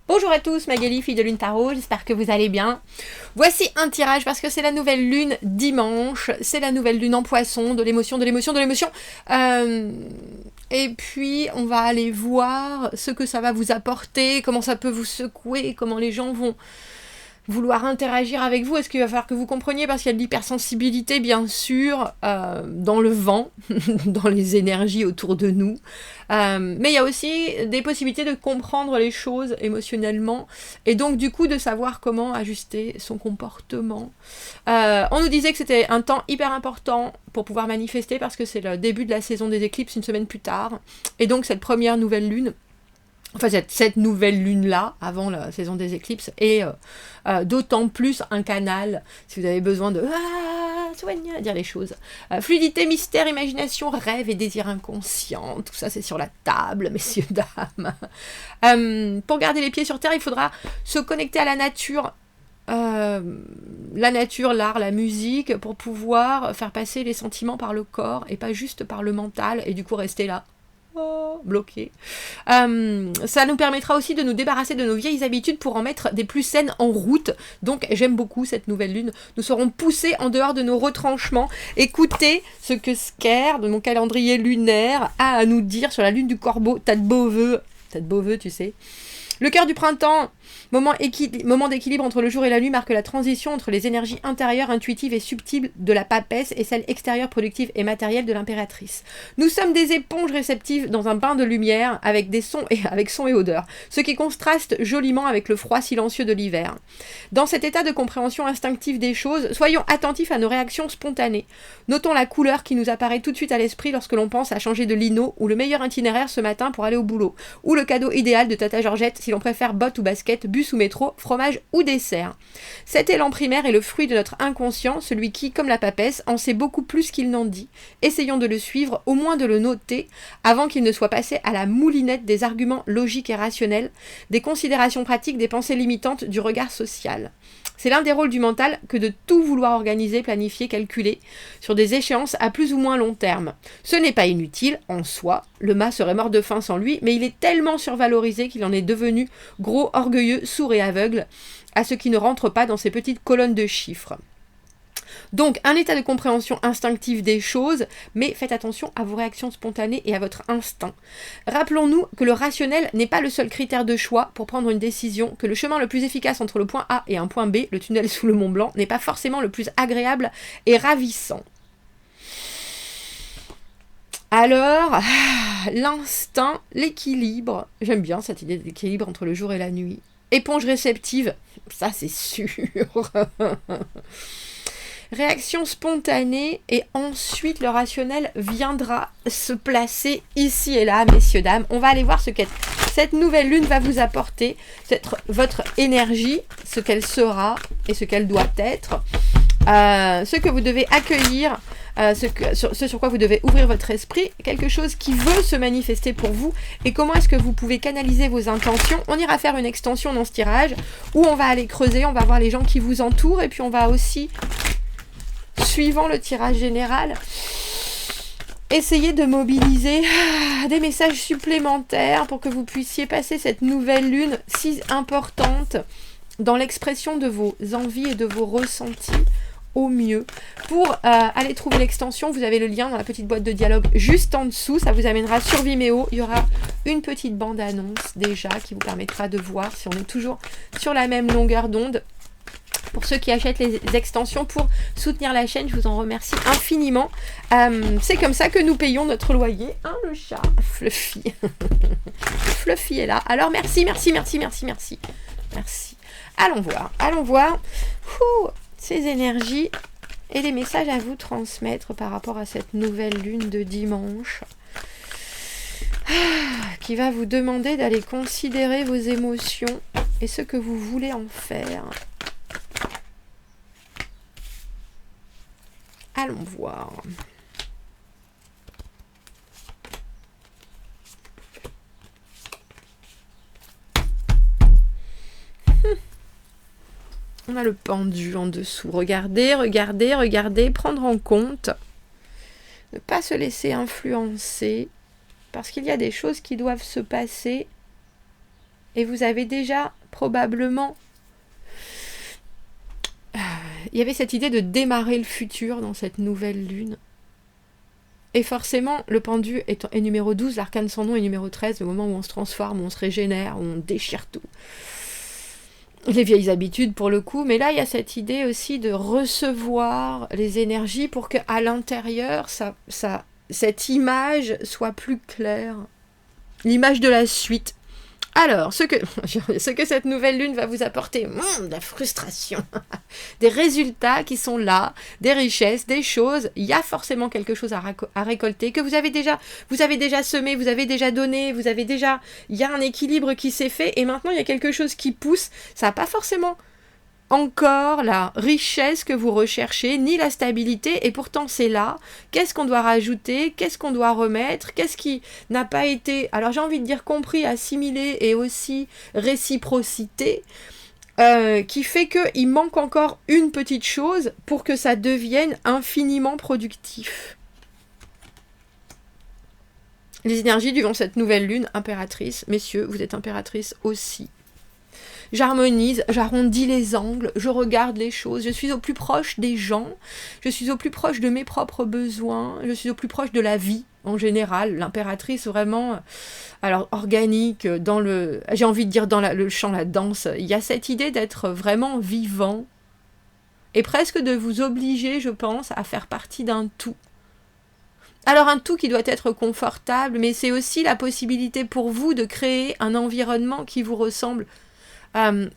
Bonjour à tous, Magali, fille de Lune Tarot, j'espère que vous allez bien. Voici un tirage parce que c'est la nouvelle lune dimanche, c'est la nouvelle lune en poisson, de l'émotion, de l'émotion, de l'émotion. Et puis on va aller voir ce que ça va vous apporter, comment ça peut vous secouer, comment les gens vont vouloir interagir avec vous. Est-ce qu'il va falloir que vous compreniez, parce qu'il y a de l'hypersensibilité bien sûr dans le vent, dans les énergies autour de nous, mais il y a aussi des possibilités de comprendre les choses émotionnellement et donc du coup de savoir comment ajuster son comportement. On nous disait que c'était un temps hyper important pour pouvoir manifester parce que c'est le début de la saison des éclipses une semaine plus tard, et donc cette première nouvelle lune, enfin cette nouvelle lune-là, avant la saison des éclipses, est d'autant plus un canal, si vous avez besoin de soigner à dire les choses. Fluidité, mystère, imagination, rêve et désir inconscient, tout ça c'est sur la table, messieurs, dames. Pour garder les pieds sur terre, il faudra se connecter à la nature, l'art, la musique, pour pouvoir faire passer les sentiments par le corps et pas juste par le mental, et du coup rester là. Bloqué. Ça nous permettra aussi de nous débarrasser de nos vieilles habitudes pour en mettre des plus saines en route. Donc j'aime beaucoup cette nouvelle lune. Nous serons poussés en dehors de nos retranchements. Écoutez ce que Sker, de mon calendrier lunaire, a à nous dire sur la lune du Corbeau. T'as de beaux vœux, tu sais. Le cœur du printemps, moment d'équilibre entre le jour et la nuit, marque la transition entre les énergies intérieures, intuitives et subtiles de la papesse et celles extérieures, productives et matérielles de l'impératrice. Nous sommes des éponges réceptives dans un bain de lumière avec son et odeur, ce qui contraste joliment avec le froid silencieux de l'hiver. Dans cet état de compréhension instinctive des choses, soyons attentifs à nos réactions spontanées. Notons la couleur qui nous apparaît tout de suite à l'esprit lorsque l'on pense à changer de lino, ou le meilleur itinéraire ce matin pour aller au boulot, ou le cadeau idéal de Tata Georgette si l'on préfère bottes ou baskets, bus ou métro, fromage ou dessert. Cet élan primaire est le fruit de notre inconscient, celui qui, comme la papesse, en sait beaucoup plus qu'il n'en dit. Essayons de le suivre, au moins de le noter, avant qu'il ne soit passé à la moulinette des arguments logiques et rationnels, des considérations pratiques, des pensées limitantes, du regard social. C'est l'un des rôles du mental que de tout vouloir organiser, planifier, calculer, sur des échéances à plus ou moins long terme. Ce n'est pas inutile, en soi, le mât serait mort de faim sans lui, mais il est tellement survalorisé qu'il en est devenu gros, orgueilleux, sourd et aveugle à ce qui ne rentre pas dans ces petites colonnes de chiffres. Donc, un état de compréhension instinctive des choses, mais faites attention à vos réactions spontanées et à votre instinct. Rappelons-nous que le rationnel n'est pas le seul critère de choix pour prendre une décision, que le chemin le plus efficace entre le point A et un point B, le tunnel sous le Mont Blanc, n'est pas forcément le plus agréable et ravissant. Alors, l'instinct, l'équilibre, j'aime bien cette idée d'équilibre entre le jour et la nuit. Éponge réceptive, ça c'est sûr. Réaction spontanée, et ensuite le rationnel viendra se placer ici et là, messieurs, dames. On va aller voir ce que cette nouvelle lune va vous apporter, votre énergie, ce qu'elle sera et ce qu'elle doit être, ce que vous devez accueillir, ce sur quoi vous devez ouvrir votre esprit, quelque chose qui veut se manifester pour vous, et comment est-ce que vous pouvez canaliser vos intentions. On ira faire une extension dans ce tirage, où on va aller creuser, on va voir les gens qui vous entourent, et puis on va aussi, suivant le tirage général, essayez de mobiliser des messages supplémentaires pour que vous puissiez passer cette nouvelle lune si importante dans l'expression de vos envies et de vos ressentis au mieux. Pour aller trouver l'extension, vous avez le lien dans la petite boîte de dialogue juste en dessous, ça vous amènera sur Vimeo. Il y aura une petite bande-annonce déjà qui vous permettra de voir si on est toujours sur la même longueur d'onde. Pour ceux qui achètent les extensions pour soutenir la chaîne, je vous en remercie infiniment. C'est comme ça que nous payons notre loyer. Hein, le chat Fluffy. Fluffy est là. Alors merci. Allons voir. Ces énergies et les messages à vous transmettre par rapport à cette nouvelle lune de dimanche. Qui va vous demander d'aller considérer vos émotions et ce que vous voulez en faire. Allons voir. On a le pendu en dessous. Regardez, prendre en compte. Ne pas se laisser influencer. Parce qu'il y a des choses qui doivent se passer et vous avez déjà probablement... Il y avait cette idée de démarrer le futur dans cette nouvelle lune. Et forcément, le pendu est numéro 12, l'arcane sans nom est numéro 13, le moment où on se transforme, où on se régénère, où on déchire tout. Les vieilles habitudes pour le coup, mais là il y a cette idée aussi de recevoir les énergies pour qu'à l'intérieur, cette image soit plus claire. L'image de la suite. Alors, ce que cette nouvelle lune va vous apporter, de la frustration, des résultats qui sont là, des richesses, des choses, il y a forcément quelque chose à récolter, que vous avez déjà semé, vous avez déjà donné, il y a un équilibre qui s'est fait, et maintenant il y a quelque chose qui pousse, ça n'a pas forcément encore la richesse que vous recherchez, ni la stabilité, et pourtant c'est là. Qu'est-ce qu'on doit rajouter? Qu'est-ce qu'on doit remettre? Qu'est-ce qui n'a pas été, alors j'ai envie de dire compris, assimilé, et aussi réciprocité, qui fait qu'il manque encore une petite chose pour que ça devienne infiniment productif. Les énergies du vent, cette nouvelle lune, impératrice, messieurs, vous êtes impératrice aussi. J'harmonise, j'arrondis les angles, je regarde les choses, je suis au plus proche des gens, je suis au plus proche de mes propres besoins, je suis au plus proche de la vie en général. L'impératrice vraiment, alors organique, j'ai envie de dire dans le chant, la danse, il y a cette idée d'être vraiment vivant et presque de vous obliger, je pense, à faire partie d'un tout. Alors un tout qui doit être confortable, mais c'est aussi la possibilité pour vous de créer un environnement qui vous ressemble.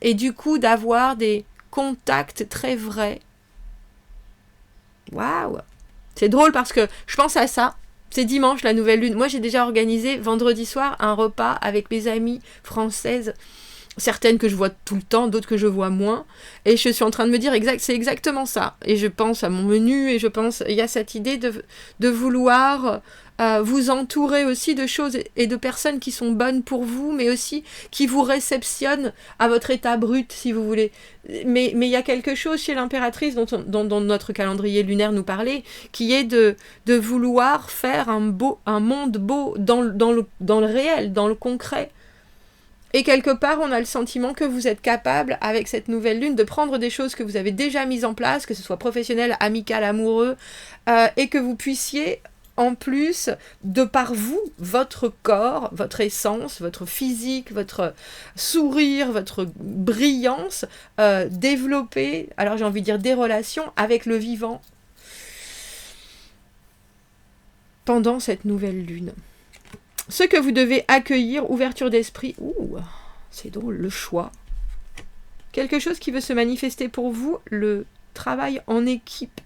Et du coup d'avoir des contacts très vrais. Waouh! C'est drôle parce que je pense à ça. C'est dimanche la nouvelle lune. Moi j'ai déjà organisé vendredi soir un repas avec mes amies françaises. Certaines que je vois tout le temps, d'autres que je vois moins. Et je suis en train de me dire, c'est exactement ça. Et je pense à mon menu, et il y a cette idée de vouloir vous entourer aussi de choses et de personnes qui sont bonnes pour vous, mais aussi qui vous réceptionnent à votre état brut, si vous voulez. Mais il y a quelque chose chez l'impératrice dont notre calendrier lunaire nous parlait, qui est de vouloir faire un monde beau dans le réel, dans le concret. Et quelque part, on a le sentiment que vous êtes capable, avec cette nouvelle lune, de prendre des choses que vous avez déjà mises en place, que ce soit professionnel, amical, amoureux, et que vous puissiez, en plus, de par vous, votre corps, votre essence, votre physique, votre sourire, votre brillance, développer, alors j'ai envie de dire, des relations avec le vivant pendant cette nouvelle lune. Ce que vous devez accueillir, ouverture d'esprit, c'est drôle, le choix. Quelque chose qui veut se manifester pour vous, le travail en équipe,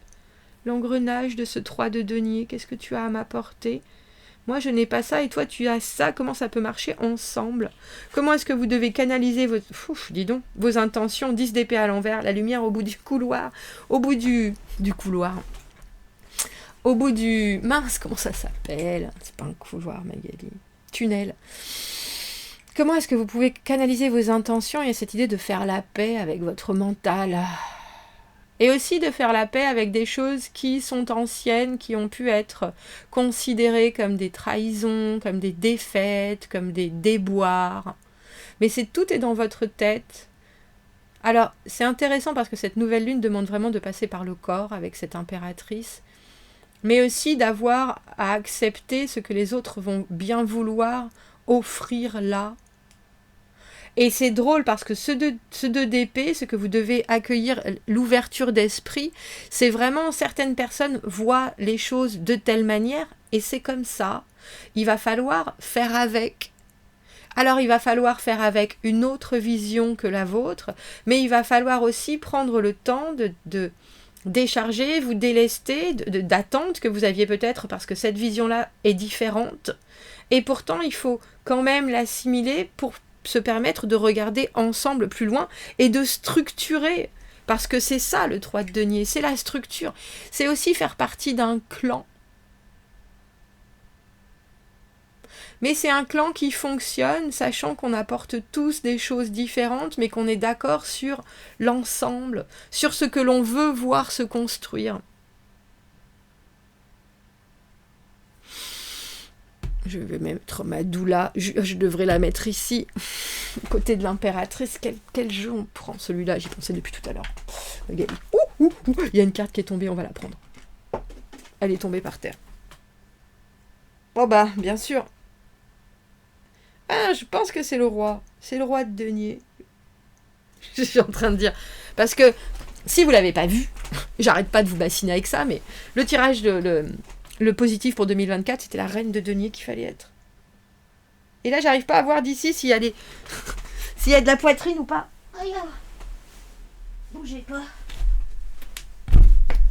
l'engrenage de ce 3 de denier, qu'est-ce que tu as à m'apporter? Moi je n'ai pas ça et toi tu as ça, comment ça peut marcher ensemble? Comment est-ce que vous devez canaliser vos intentions, 10 d'épée à l'envers, la lumière au bout du couloir, au bout du couloir. Au bout du... Mince, comment ça s'appelle? C'est pas un couloir, Magali. Tunnel. Comment est-ce que vous pouvez canaliser vos intentions? Il y a cette idée de faire la paix avec votre mental. Et aussi de faire la paix avec des choses qui sont anciennes, qui ont pu être considérées comme des trahisons, comme des défaites, comme des déboires. Mais tout est dans votre tête. Alors, c'est intéressant parce que cette nouvelle lune demande vraiment de passer par le corps avec cette impératrice, mais aussi d'avoir à accepter ce que les autres vont bien vouloir offrir là. Et c'est drôle parce que ce 2 d'épée, ce que vous devez accueillir, l'ouverture d'esprit, c'est vraiment certaines personnes voient les choses de telle manière et c'est comme ça. Il va falloir faire avec. Alors il va falloir faire avec une autre vision que la vôtre, mais il va falloir aussi prendre le temps de décharger, vous délester d'attentes que vous aviez peut-être parce que cette vision-là est différente. Et pourtant, il faut quand même l'assimiler pour se permettre de regarder ensemble plus loin et de structurer. Parce que c'est ça le 3 de denier, c'est la structure. C'est aussi faire partie d'un clan. Mais c'est un clan qui fonctionne, sachant qu'on apporte tous des choses différentes, mais qu'on est d'accord sur l'ensemble, sur ce que l'on veut voir se construire. Je vais mettre ma doula. Je devrais la mettre ici, côté de l'impératrice. Quel jeu on prend? Celui-là, j'y pensais depuis tout à l'heure. Regardez. Il y a une carte qui est tombée, on va la prendre. Elle est tombée par terre. Oh bah, bien sûr. Ah, je pense que c'est le roi. C'est le roi de denier. Je suis en train de dire. Parce que, si vous l'avez pas vu, j'arrête pas de vous bassiner avec ça, mais le tirage le positif pour 2024, c'était la reine de denier qu'il fallait être. Et là, j'arrive pas à voir d'ici s'il y a s'il y a de la poitrine ou pas. Regarde. Bougez pas.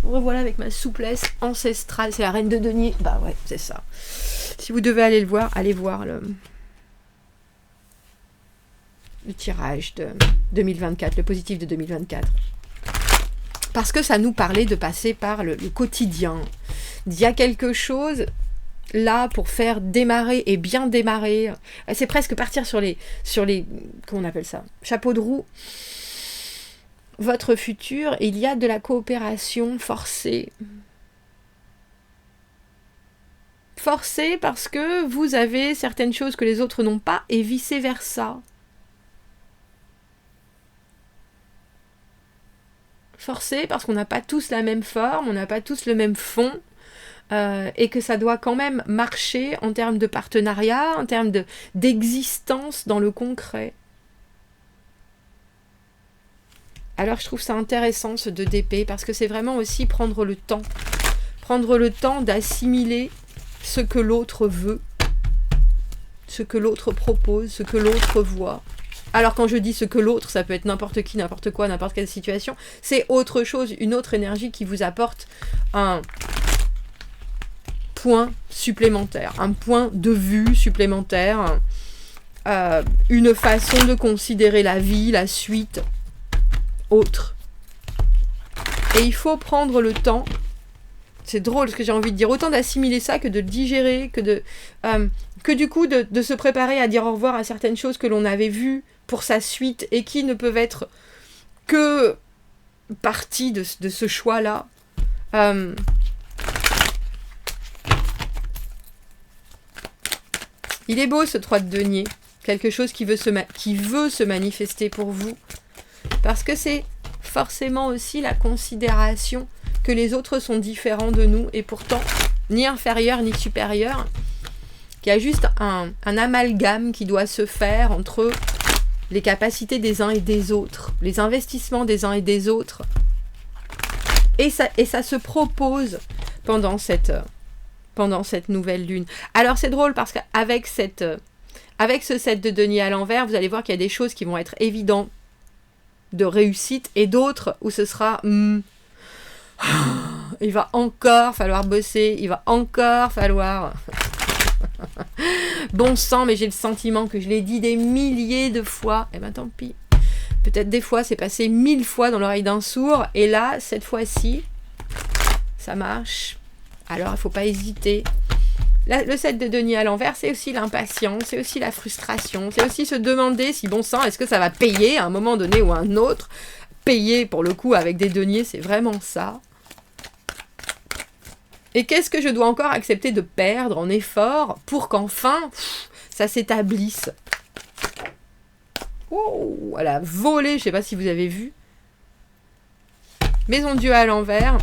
Revoilà avec ma souplesse ancestrale. C'est la reine de denier. Bah ouais, c'est ça. Si vous devez aller le voir, allez voir le tirage de 2024, le positif de 2024. Parce que ça nous parlait de passer par le quotidien. Il y a quelque chose là pour faire démarrer et bien démarrer. C'est presque partir sur les comment on appelle ça, chapeau de roue. Votre futur, il y a de la coopération forcée. Forcée parce que vous avez certaines choses que les autres n'ont pas et vice-versa. Forcée parce qu'on n'a pas tous la même forme, on n'a pas tous le même fond, et que ça doit quand même marcher en termes de partenariat, en termes d'existence dans le concret. Alors je trouve ça intéressant ce 2 d'épée, parce que c'est vraiment aussi prendre le temps d'assimiler ce que l'autre veut, ce que l'autre propose, ce que l'autre voit. Alors quand je dis ce que l'autre, ça peut être n'importe qui, n'importe quoi, n'importe quelle situation, c'est autre chose, une autre énergie qui vous apporte un point supplémentaire, un point de vue supplémentaire, une façon de considérer la vie, la suite, autre. Et il faut prendre le temps, c'est drôle ce que j'ai envie de dire, autant d'assimiler ça que de le digérer, que du coup de se préparer à dire au revoir à certaines choses que l'on avait vues pour sa suite et qui ne peuvent être que partie de ce choix-là. Il est beau ce 3 de denier, quelque chose qui veut se manifester pour vous, parce que c'est forcément aussi la considération que les autres sont différents de nous, et pourtant ni inférieurs ni supérieurs, qu'il y a juste un amalgame qui doit se faire entre les capacités des uns et des autres, les investissements des uns et des autres, et ça se propose pendant cette nouvelle lune. Alors c'est drôle parce qu'avec ce 7 de denier à l'envers, vous allez voir qu'il y a des choses qui vont être évidentes de réussite et d'autres où ce sera il va encore falloir bosser, il va encore falloir bon sang, mais j'ai le sentiment que je l'ai dit des milliers de fois. Eh ben tant pis. Peut-être des fois c'est passé 1000 fois dans l'oreille d'un sourd, et là cette fois-ci ça marche. Alors il ne faut pas hésiter. Là, le 7 de denier à l'envers, c'est aussi l'impatience, c'est aussi la frustration, c'est aussi se demander si bon sang, est-ce que ça va payer à un moment donné ou à un autre. Payer pour le coup avec des deniers, c'est vraiment ça. Et qu'est-ce que je dois encore accepter de perdre en effort pour qu'enfin ça s'établisse. Oh, elle a volé, je ne sais pas si vous avez vu. Maison Dieu à l'envers.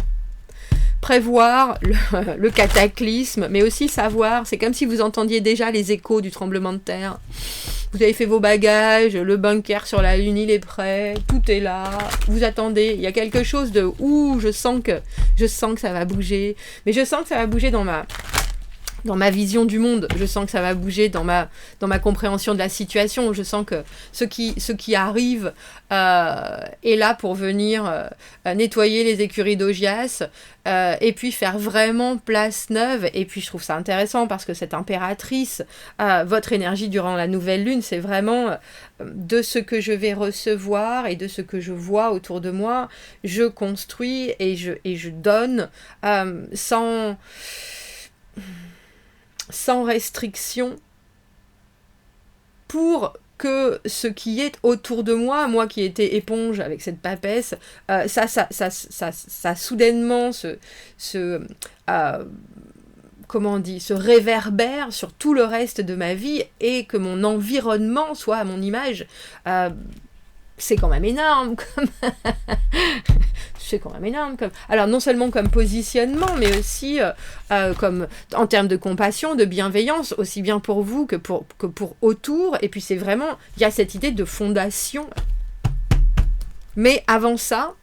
Prévoir le cataclysme, mais aussi savoir, c'est comme si vous entendiez déjà les échos du tremblement de terre. Vous avez fait vos bagages, le bunker sur la lune, il est prêt, tout est là, vous attendez, il y a quelque chose de je sens que ça va bouger, mais je sens que ça va bouger dans ma vision du monde, je sens que ça va bouger dans ma compréhension de la situation, je sens que ce qui arrive est là pour venir nettoyer les écuries d'Augias, et puis faire vraiment place neuve. Et puis je trouve ça intéressant parce que cette impératrice, votre énergie durant la nouvelle lune, c'est vraiment de ce que je vais recevoir et de ce que je vois autour de moi, je construis et je donne sans restriction, pour que ce qui est autour de moi, moi qui étais éponge avec cette papesse, ça soudainement comment on dit, se réverbère sur tout le reste de ma vie et que mon environnement soit à mon image. C'est quand même énorme. C'est quand même énorme. Alors, non seulement comme positionnement, mais aussi comme en termes de compassion, de bienveillance, aussi bien pour vous que pour autour. Et puis, c'est vraiment, il y a cette idée de fondation. Mais avant ça,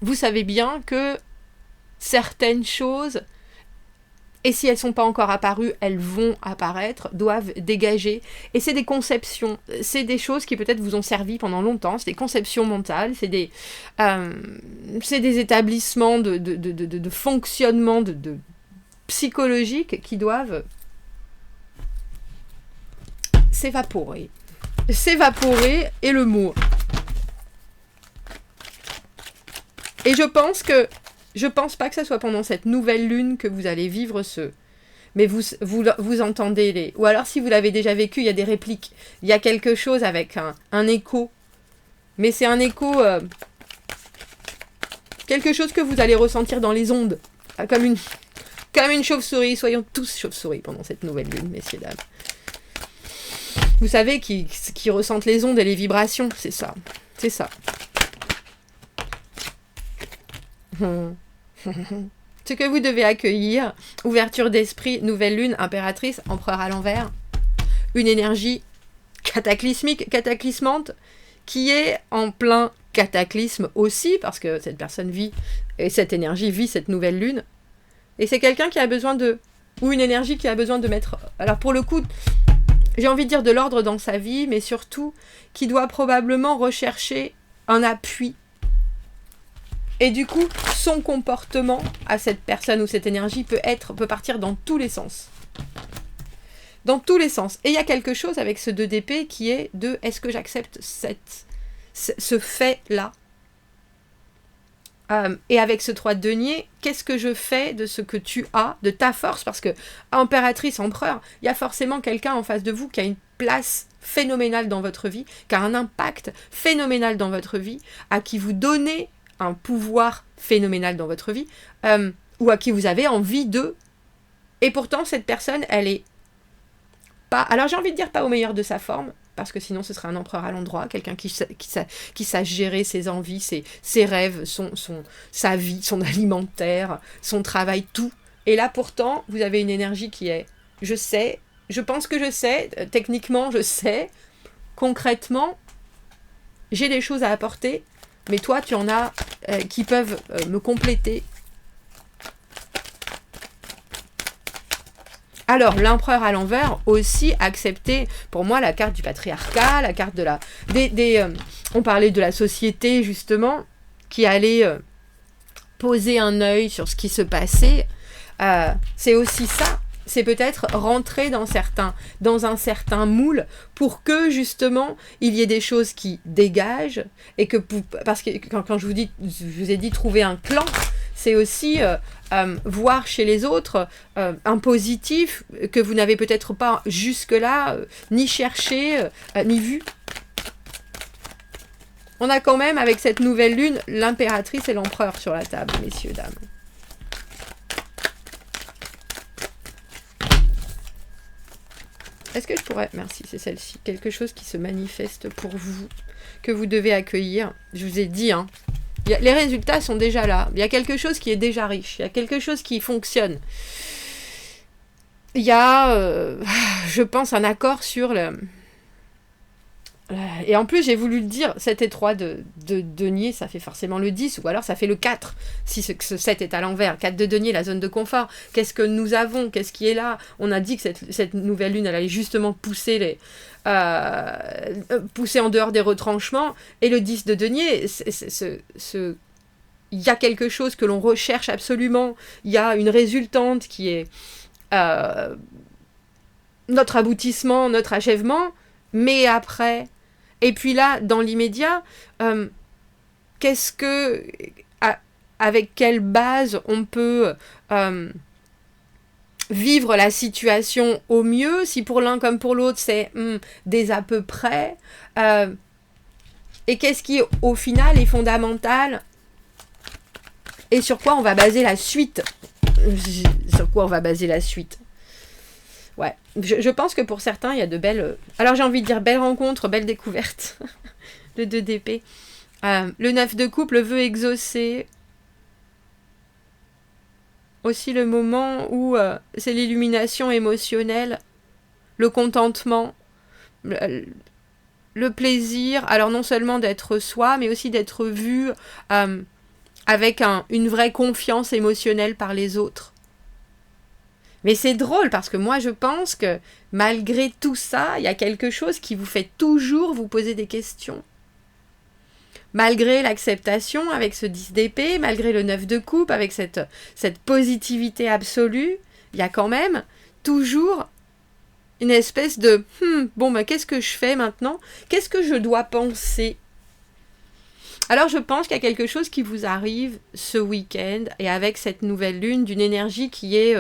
vous savez bien que certaines choses, et si elles ne sont pas encore apparues, elles vont apparaître, doivent dégager. Et c'est des conceptions, c'est des choses qui peut-être vous ont servi pendant longtemps, c'est des conceptions mentales, c'est des établissements de fonctionnement de psychologique qui doivent s'évaporer. S'évaporer est le mot. Et je pense pas que ce soit pendant cette nouvelle lune que vous allez vivre mais vous entendez ou alors si vous l'avez déjà vécu, il y a des répliques. Il y a quelque chose avec un écho. Mais c'est un écho, quelque chose que vous allez ressentir dans les ondes. Comme une chauve-souris. Soyons tous chauves-souris pendant cette nouvelle lune, messieurs, dames. Vous savez, qui ressentent les ondes et les vibrations. C'est ça. C'est ça. Ce que vous devez accueillir, ouverture d'esprit, nouvelle lune, impératrice, empereur à l'envers, une énergie cataclysmante, qui est en plein cataclysme aussi, parce que cette personne vit, et cette énergie vit cette nouvelle lune, et c'est quelqu'un qui a besoin ou une énergie qui a besoin de mettre, alors pour le coup, j'ai envie de dire de l'ordre dans sa vie, mais surtout, qui doit probablement rechercher un appui. Et du coup, son comportement à cette personne ou cette énergie peut partir dans tous les sens. Dans tous les sens. Et il y a quelque chose avec ce 2 d'épée qui est de est-ce que j'accepte ce fait-là et avec ce 3 de denier, qu'est-ce que je fais de ce que tu as, de ta force? Parce que impératrice, empereur, il y a forcément quelqu'un en face de vous qui a une place phénoménale dans votre vie, qui a un impact phénoménal dans votre vie, à qui vous donnez un pouvoir phénoménal dans votre vie, ou à qui vous avez envie de... Et pourtant, cette personne, elle est pas... Alors, j'ai envie de dire pas au meilleur de sa forme, parce que sinon, ce serait un empereur à l'endroit, quelqu'un qui sache gérer ses envies, ses rêves, sa vie, son alimentaire, son travail, tout. Et là, pourtant, vous avez une énergie qui est... je pense que je sais, techniquement, je sais, concrètement, j'ai des choses à apporter, mais toi, tu en as qui peuvent me compléter. Alors, l'empereur à l'envers, aussi accepter, pour moi, la carte du patriarcat, la carte de la... on parlait de la société, justement, qui allait poser un œil sur ce qui se passait. C'est aussi ça. C'est peut-être rentrer dans un certain moule pour que, justement, il y ait des choses qui dégagent et que, parce que quand je vous ai dit trouver un clan, c'est aussi voir chez les autres un positif que vous n'avez peut-être pas jusque-là ni cherché, ni vu. On a quand même, avec cette nouvelle lune, l'impératrice et l'empereur sur la table, messieurs, dames. Est-ce que je pourrais... Merci, c'est celle-ci. Quelque chose qui se manifeste pour vous, que vous devez accueillir. Je vous ai dit, hein. Les résultats sont déjà là. Il y a quelque chose qui est déjà riche. Il y a quelque chose qui fonctionne. Il y a, je pense, un accord sur le... Et en plus, j'ai voulu le dire, 7 et 3 de denier, ça fait forcément le 10, ou alors ça fait le 4, si ce 7 est à l'envers. 4 de denier, la zone de confort. Qu'est-ce que nous avons? Qu'est-ce qui est là? On a dit que cette nouvelle lune, elle allait justement pousser pousser en dehors des retranchements. Et le 10 de denier, il y a quelque chose que l'on recherche absolument. Il y a une résultante qui est notre aboutissement, notre achèvement. Mais après... Et puis là, dans l'immédiat, avec quelle base on peut vivre la situation au mieux, si pour l'un comme pour l'autre, c'est des à peu près. Et qu'est-ce qui, au final, est fondamental et sur quoi on va baser la suite sur quoi on va baser la suite. Ouais, je pense que pour certains, il y a de belles... Alors j'ai envie de dire belles rencontres, belles découvertes. Le 2 d'épée. Le 9 de coupe, le vœu exaucé. Aussi le moment où c'est l'illumination émotionnelle, le contentement, le plaisir. Alors non seulement d'être soi, mais aussi d'être vu avec une vraie confiance émotionnelle par les autres. Mais c'est drôle parce que moi je pense que malgré tout ça, il y a quelque chose qui vous fait toujours vous poser des questions. Malgré l'acceptation avec ce 10 d'épée, malgré le 9 de coupe, avec cette positivité absolue, il y a quand même toujours une espèce de « bon, ben, qu'est-ce que je fais maintenant ? Qu'est-ce que je dois penser ?» Alors je pense qu'il y a quelque chose qui vous arrive ce week-end et avec cette nouvelle lune d'une énergie qui est,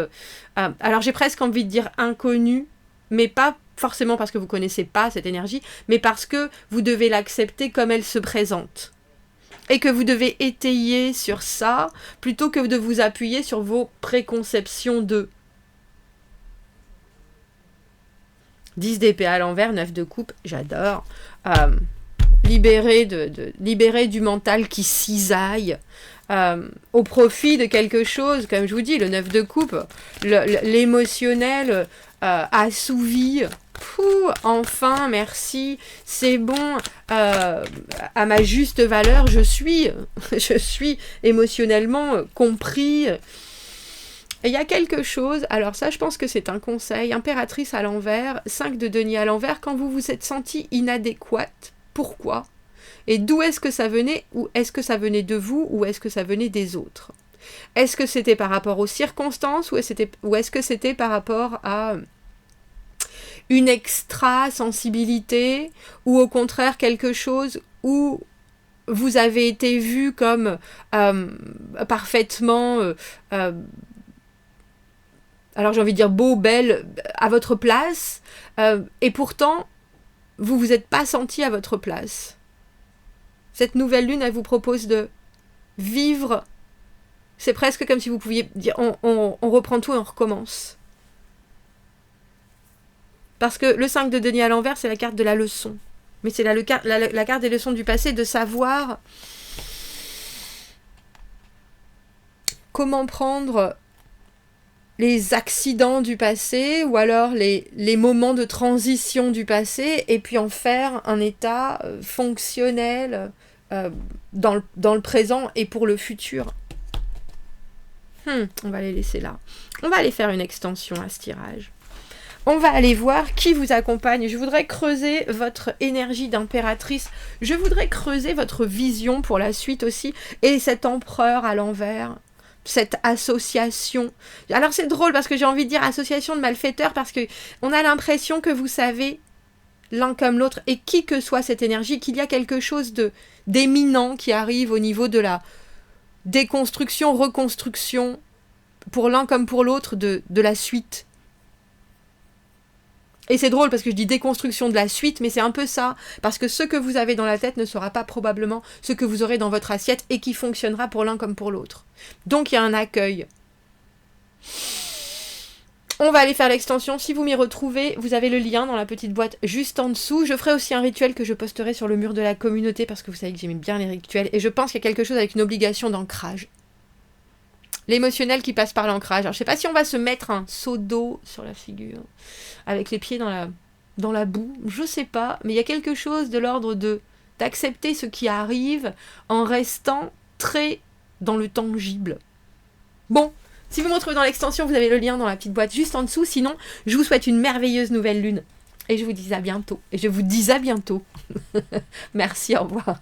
alors j'ai presque envie de dire inconnue, mais pas forcément parce que vous ne connaissez pas cette énergie, mais parce que vous devez l'accepter comme elle se présente. Et que vous devez étayer sur ça plutôt que de vous appuyer sur vos préconceptions de 10 d'épée à l'envers, 9 de coupe, j'adore. Libérer du mental qui cisaille au profit de quelque chose, comme je vous dis, le 9 de coupe, l'émotionnel assouvi. Enfin, merci, c'est bon, à ma juste valeur, je suis émotionnellement compris. Et il y a quelque chose, alors ça je pense que c'est un conseil, impératrice à l'envers, 5 de denier à l'envers, quand vous vous êtes senti inadéquate, pourquoi ? Et d'où est-ce que ça venait ? Ou est-ce que ça venait de vous ou est-ce que ça venait des autres ? Est-ce que c'était par rapport aux circonstances ou est-ce que c'était par rapport à une extra-sensibilité ou au contraire quelque chose où vous avez été vu comme parfaitement, alors j'ai envie de dire beau, belle, à votre place, et pourtant vous vous êtes pas senti à votre place. Cette nouvelle lune, elle vous propose de vivre. C'est presque comme si vous pouviez dire on reprend tout et on recommence. Parce que le 5 de denier à l'envers, c'est la carte de la leçon. Mais c'est la carte des leçons du passé, de savoir comment prendre les accidents du passé ou alors les moments de transition du passé et puis en faire un état fonctionnel dans le présent et pour le futur. On va les laisser là. On va aller faire une extension à ce tirage. On va aller voir qui vous accompagne. Je voudrais creuser votre énergie d'impératrice. Je voudrais creuser votre vision pour la suite aussi. Et cet empereur à l'envers. Cette association. Alors c'est drôle parce que j'ai envie de dire association de malfaiteurs parce que on a l'impression que vous savez l'un comme l'autre et qui que soit cette énergie, qu'il y a quelque chose d'éminent qui arrive au niveau de la déconstruction, reconstruction pour l'un comme pour l'autre de la suite. Et c'est drôle parce que je dis déconstruction de la suite, mais c'est un peu ça, parce que ce que vous avez dans la tête ne sera pas probablement ce que vous aurez dans votre assiette et qui fonctionnera pour l'un comme pour l'autre. Donc il y a un accueil. On va aller faire l'extension. Si vous m'y retrouvez, vous avez le lien dans la petite boîte juste en dessous. Je ferai aussi un rituel que je posterai sur le mur de la communauté parce que vous savez que j'aime bien les rituels et je pense qu'il y a quelque chose avec une obligation d'ancrage. L'émotionnel qui passe par l'ancrage. Alors, je sais pas si on va se mettre un seau d'eau sur la figure, avec les pieds dans la boue, je sais pas, mais il y a quelque chose de l'ordre d'accepter ce qui arrive en restant très dans le tangible. Bon, si vous me retrouvez dans l'extension, vous avez le lien dans la petite boîte juste en dessous, sinon, je vous souhaite une merveilleuse nouvelle lune. Et je vous dis à bientôt. Merci, au revoir.